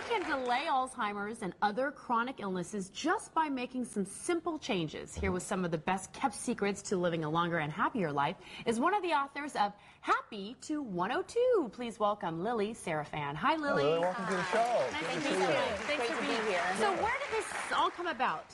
You can delay Alzheimer's and other chronic illnesses just by making some simple changes. Here with some of the best kept secrets to living a longer and happier life is one of the authors of Happy to 102. Please welcome Lily Sarafan. Hi, Lily. Lily, welcome to the show. Nice to meet you. Thanks for being here. So where did this all come about?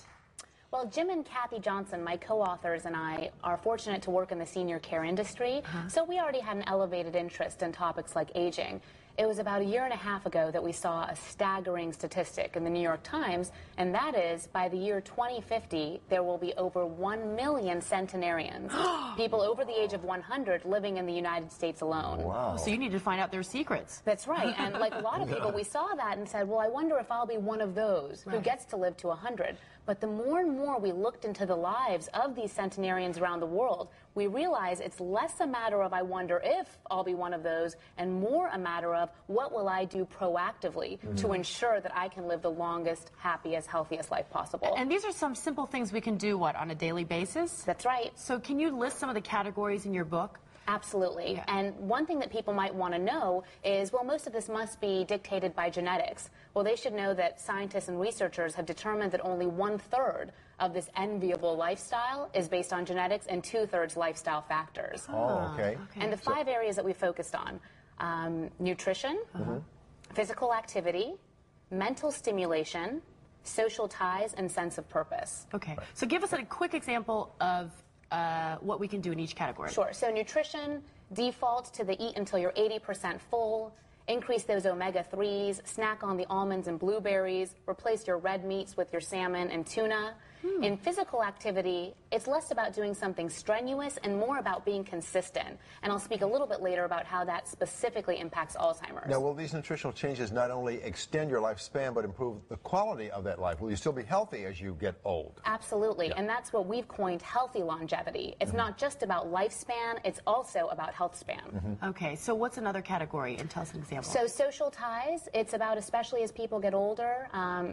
Well, Jim and Kathy Johnson, my co-authors, and I are fortunate to work in the senior care industry, so we already had an elevated interest in topics like aging. It was about 1.5 years ago that we saw a staggering statistic in the New York Times, and that is, by the year 2050, there will be over 1 million centenarians, people over the age of 100 living in the United States alone. Wow. So you need to find out their secrets. That's right, and like a lot of people, we saw that and said, well, I wonder if I'll be one of those who gets to live to 100. But the more and more we looked into the lives of these centenarians around the world, we realize it's less a matter of I wonder if I'll be one of those, and more a matter of what will I do proactively to ensure that I can live the longest, happiest, healthiest life possible. And these are some simple things we can do, what, on a daily basis? That's right. So can you list some of the categories in your book? Absolutely. Yeah. And one thing that people might want to know is, well, most of this must be dictated by genetics. Well, they should know that scientists and researchers have determined that only 1/3 of this enviable lifestyle is based on genetics and 2/3 lifestyle factors. Oh, okay. And the 5 areas that we focused on, nutrition, physical activity, mental stimulation, social ties, and sense of purpose. Okay. So give us a quick example of what we can do in each category. Sure. So nutrition, default to the eat until you're 80% full, increase those omega-3s, snack on the almonds and blueberries, replace your red meats with your salmon and tuna. In physical activity, it's less about doing something strenuous and more about being consistent. And I'll speak a little bit later about how that specifically impacts Alzheimer's. Now, will these nutritional changes not only extend your lifespan, but improve the quality of that life? Will you still be healthy as you get old? Absolutely, and that's what we've coined healthy longevity. It's not just about lifespan, it's also about health span. Okay, so what's another category? And tell us an example. So social ties, it's about, especially as people get older,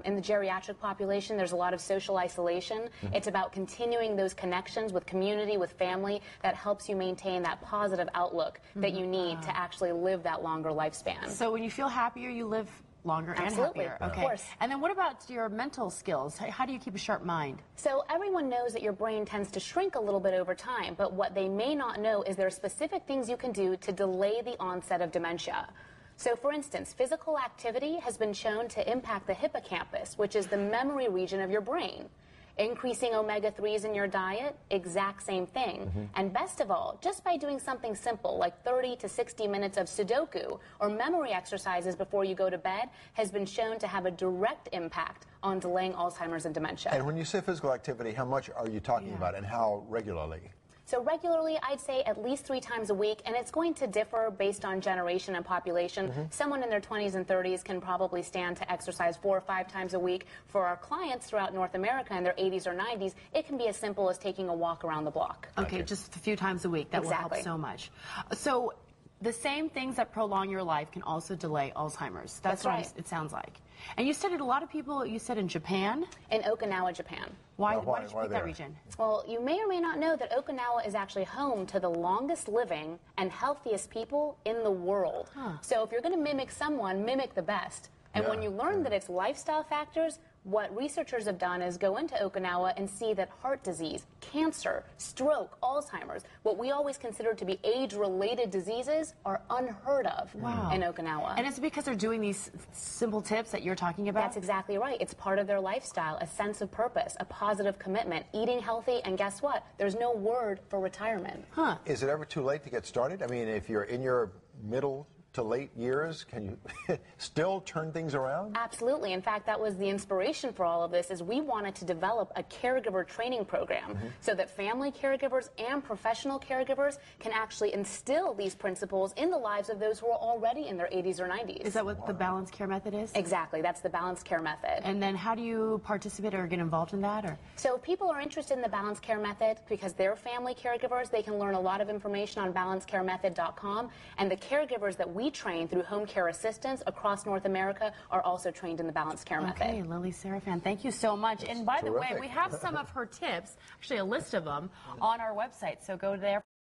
in the geriatric population, there's a lot of social isolation. It's about continuing those connections with community, with family, that helps you maintain that positive outlook that you need to actually live that longer lifespan. So when you feel happier, you live longer Absolutely, and happier. of Okay. course. And then what about your mental skills? How do you keep a sharp mind? So everyone knows that your brain tends to shrink a little bit over time, but what they may not know is there are specific things you can do to delay the onset of dementia. So for instance, physical activity has been shown to impact the hippocampus, which is the memory region of your brain. Increasing omega-3s in your diet, exact same thing. And best of all, just by doing something simple like 30 to 60 minutes of Sudoku or memory exercises before you go to bed has been shown to have a direct impact on delaying Alzheimer's and dementia. And when you say physical activity, how much are you talking about and how regularly? So regularly, I'd say at least 3 times a week, and it's going to differ based on generation and population. Someone in their 20s and 30s can probably stand to exercise 4 or 5 times a week. For our clients throughout North America in their 80s or 90s, it can be as simple as taking a walk around the block. Okay, just a few times a week. That will help so much. So the same things that prolong your life can also delay Alzheimer's. That's what right. it sounds like. And you studied a lot of people, you said in Japan? In Okinawa, Japan. Why Now, did you why pick that there? region? Well, you may or may not know that Okinawa is actually home to the longest living and healthiest people in the world. So if you're going to mimic someone, mimic the best. And when you learn that it's lifestyle factors, what researchers have done is go into Okinawa and see that heart disease, cancer, stroke, Alzheimer's, what we always consider to be age-related diseases, are unheard of in Okinawa. And it's because they're doing these simple tips that you're talking about? That's exactly right. It's part of their lifestyle, a sense of purpose, a positive commitment, eating healthy, and guess what? There's no word for retirement. Is it ever too late to get started? I mean, if you're in your middle to late years, can you still turn things around? Absolutely. In fact, that was the inspiration for all of this, is we wanted to develop a caregiver training program so that family caregivers and professional caregivers can actually instill these principles in the lives of those who are already in their 80s or 90s. Is that what the balanced care method is? Exactly. That's the balanced care method. And then how do you participate or get involved in that? Or So if people are interested in the balanced care method, because they're family caregivers, they can learn a lot of information on balancedcaremethod.com, and the caregivers that we train through home care assistants across North America are also trained in the balanced care method. Okay, Lily Sarafan, thank you so much. And by the way, we have some of her tips, actually a list of them, on our website, so go there.